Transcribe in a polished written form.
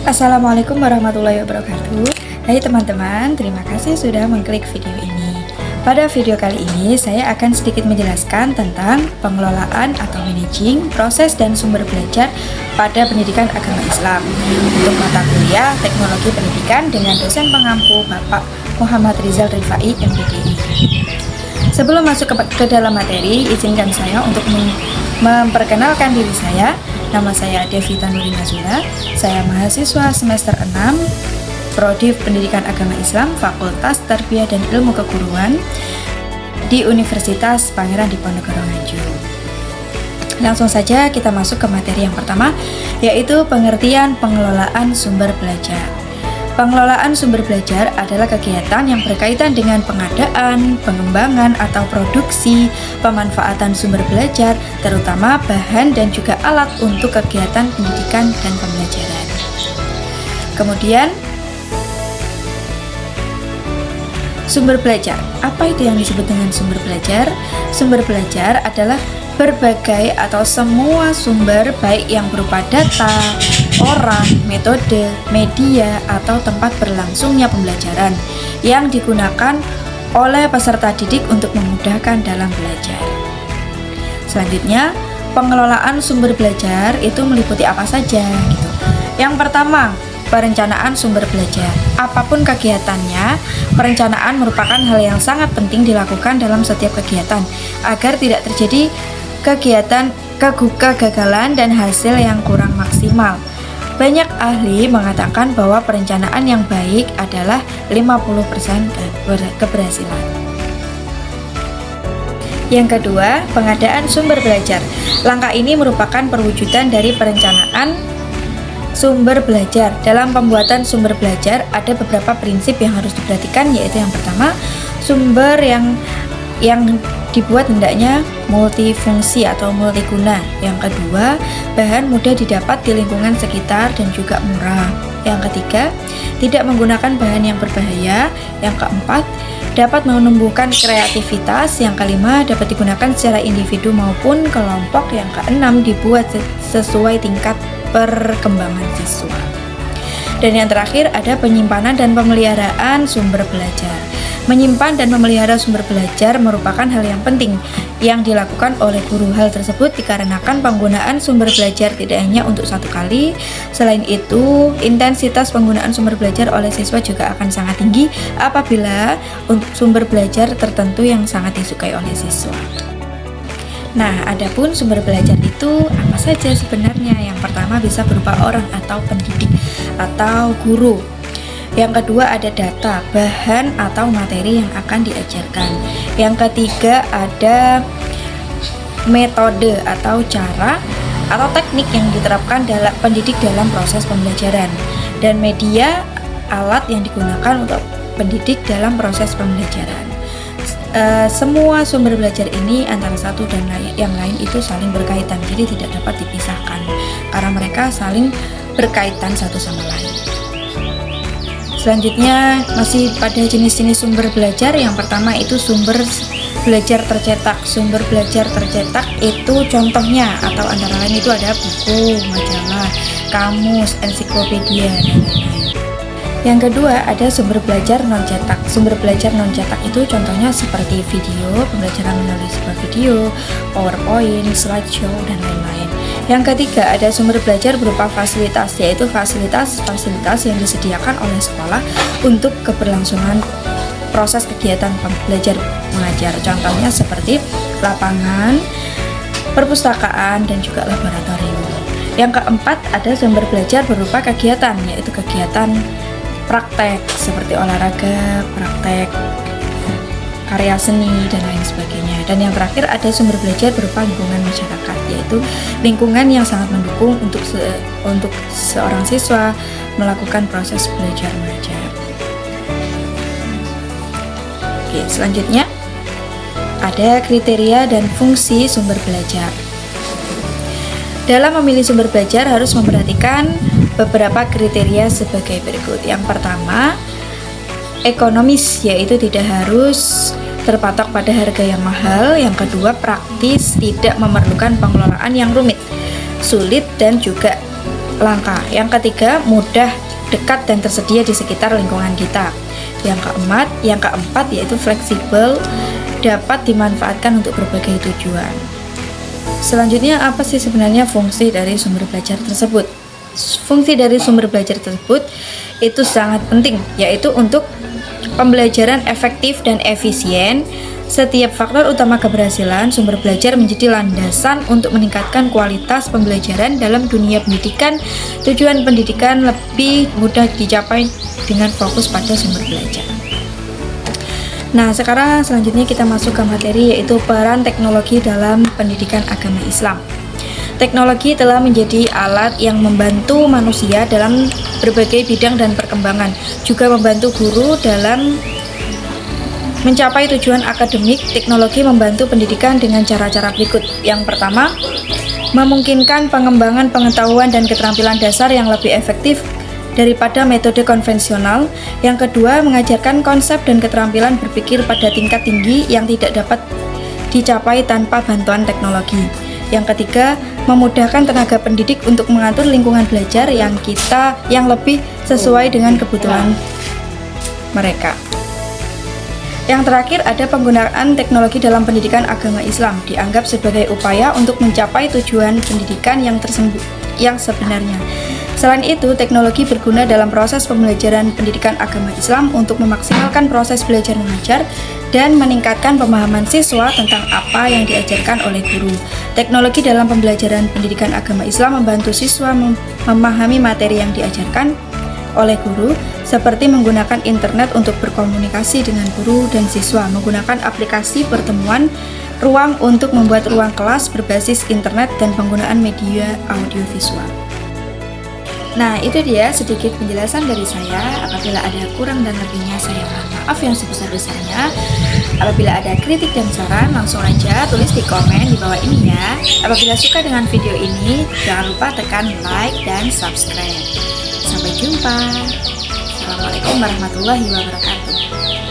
Assalamualaikum warahmatullahi wabarakatuh. Hai teman-teman, terima kasih sudah mengklik video ini. Pada video kali ini saya akan sedikit menjelaskan tentang pengelolaan atau managing proses dan sumber belajar pada pendidikan agama Islam untuk mata kuliah Teknologi Pendidikan dengan dosen pengampu Bapak Muhammad Rizal Rifai MPDI. Sebelum masuk ke dalam materi, izinkan saya untuk memperkenalkan diri saya. Nama saya Devita Nurina Zula. Saya mahasiswa semester 6 Prodi Pendidikan Agama Islam Fakultas Tarbiyah dan Ilmu Keguruan di Universitas Pangeran Diponegoro Nganjuk. Langsung saja kita masuk ke materi yang pertama, yaitu pengertian pengelolaan sumber belajar. Pengelolaan sumber belajar adalah kegiatan yang berkaitan dengan pengadaan, pengembangan atau produksi, pemanfaatan sumber belajar, terutama bahan dan juga alat untuk kegiatan pendidikan dan pembelajaran. Kemudian, sumber belajar. Apa itu yang disebut dengan sumber belajar? Sumber belajar adalah berbagai atau semua sumber baik yang berupa data, orang, metode, media, atau tempat berlangsungnya pembelajaran yang digunakan oleh peserta didik untuk memudahkan dalam belajar. Selanjutnya, pengelolaan sumber belajar itu meliputi apa saja gitu. Yang pertama, perencanaan sumber belajar. Apapun kegiatannya, perencanaan merupakan hal yang sangat penting dilakukan dalam setiap kegiatan agar tidak terjadi kegagalan dan hasil yang kurang maksimal. Banyak ahli mengatakan bahwa perencanaan yang baik adalah 50% keberhasilan. Yang kedua, pengadaan sumber belajar. Langkah ini merupakan perwujudan dari perencanaan sumber belajar. Dalam pembuatan sumber belajar ada beberapa prinsip yang harus diperhatikan, yaitu yang pertama, sumber yang dibuat hendaknya multifungsi atau multiguna. Yang kedua, bahan mudah didapat di lingkungan sekitar dan juga murah. Yang ketiga, tidak menggunakan bahan yang berbahaya. Yang keempat, dapat menumbuhkan kreativitas. Yang kelima, dapat digunakan secara individu maupun kelompok. Yang keenam, dibuat sesuai tingkat perkembangan siswa. Dan yang terakhir ada penyimpanan dan pemeliharaan sumber belajar. Menyimpan dan memelihara sumber belajar merupakan hal yang penting yang dilakukan oleh guru. Hal tersebut dikarenakan penggunaan sumber belajar tidak hanya untuk satu kali. Selain itu, intensitas penggunaan sumber belajar oleh siswa juga akan sangat tinggi apabila untuk sumber belajar tertentu yang sangat disukai oleh siswa. Nah, adapun sumber belajar itu apa saja sebenarnya? Yang pertama bisa berupa orang atau pendidik atau guru. Yang kedua ada data, bahan atau materi yang akan diajarkan. Yang ketiga ada metode atau cara atau teknik yang diterapkan dalam pendidik dalam proses pembelajaran. Dan media, alat yang digunakan untuk pendidik dalam proses pembelajaran. Semua sumber belajar ini antara satu dan yang lain itu saling berkaitan, jadi tidak dapat dipisahkan karena mereka saling berkaitan satu sama lain. Selanjutnya masih pada jenis-jenis sumber belajar. Yang pertama itu sumber belajar tercetak. Sumber belajar tercetak itu contohnya atau antara lain itu ada buku, majalah, kamus, ensiklopedia, dan lain-lain. Yang kedua ada sumber belajar non cetak. Sumber belajar non cetak itu contohnya seperti video, pembelajaran melalui sebuah video, PowerPoint, slideshow, dan lain-lain. Yang ketiga ada sumber belajar berupa fasilitas, yaitu fasilitas-fasilitas yang disediakan oleh sekolah untuk keberlangsungan proses kegiatan belajar mengajar. Contohnya seperti lapangan, perpustakaan, dan juga laboratorium. Yang keempat ada sumber belajar berupa kegiatan, yaitu kegiatan praktek seperti olahraga, praktek karya seni, dan lain sebagainya. Dan yang terakhir ada sumber belajar berupa lingkungan masyarakat, yaitu lingkungan yang sangat mendukung untuk seorang siswa melakukan proses belajar mengajar. Oke, selanjutnya ada kriteria dan fungsi sumber belajar. Dalam memilih sumber belajar harus memperhatikan beberapa kriteria sebagai berikut. Yang pertama, ekonomis, yaitu tidak harus terpatok pada harga yang mahal. Yang kedua, praktis, tidak memerlukan pengelolaan yang rumit, sulit, dan juga langka. Yang ketiga, mudah, dekat, dan tersedia di sekitar lingkungan kita. Yang keempat yaitu fleksibel, dapat dimanfaatkan untuk berbagai tujuan. Selanjutnya, apa sih sebenarnya fungsi dari sumber belajar tersebut? Fungsi dari sumber belajar tersebut itu sangat penting, yaitu untuk pembelajaran efektif dan efisien. Setiap faktor utama keberhasilan sumber belajar menjadi landasan untuk meningkatkan kualitas pembelajaran dalam dunia pendidikan. Tujuan pendidikan lebih mudah dicapai dengan fokus pada sumber belajar. Nah, selanjutnya kita masuk ke materi, yaitu peran teknologi dalam pendidikan agama Islam. Teknologi telah menjadi alat yang membantu manusia dalam berbagai bidang dan perkembangan, juga membantu guru dalam mencapai tujuan akademik. Teknologi membantu pendidikan dengan cara-cara berikut. Yang pertama, memungkinkan pengembangan pengetahuan dan keterampilan dasar yang lebih efektif daripada metode konvensional. Yang kedua, mengajarkan konsep dan keterampilan berpikir pada tingkat tinggi yang tidak dapat dicapai tanpa bantuan teknologi. Yang ketiga, memudahkan tenaga pendidik untuk mengatur lingkungan belajar yang lebih sesuai dengan kebutuhan mereka. Yang terakhir, ada penggunaan teknologi dalam pendidikan agama Islam dianggap sebagai upaya untuk mencapai tujuan pendidikan yang sebenarnya. Selain itu, teknologi berguna dalam proses pembelajaran pendidikan agama Islam untuk memaksimalkan proses belajar mengajar dan meningkatkan pemahaman siswa tentang apa yang diajarkan oleh guru. Teknologi dalam pembelajaran pendidikan agama Islam membantu siswa memahami materi yang diajarkan oleh guru, seperti menggunakan internet untuk berkomunikasi dengan guru dan siswa, menggunakan aplikasi pertemuan, ruang untuk membuat ruang kelas berbasis internet, dan penggunaan media audiovisual. Nah, itu dia sedikit penjelasan dari saya. Apabila ada kurang dan lebihnya, saya mohon maaf yang sebesar-besarnya. Apabila ada kritik dan saran, langsung aja tulis di komen di bawah ini ya. Apabila suka dengan video ini, jangan lupa tekan like dan subscribe. Sampai jumpa. Assalamualaikum warahmatullahi wabarakatuh.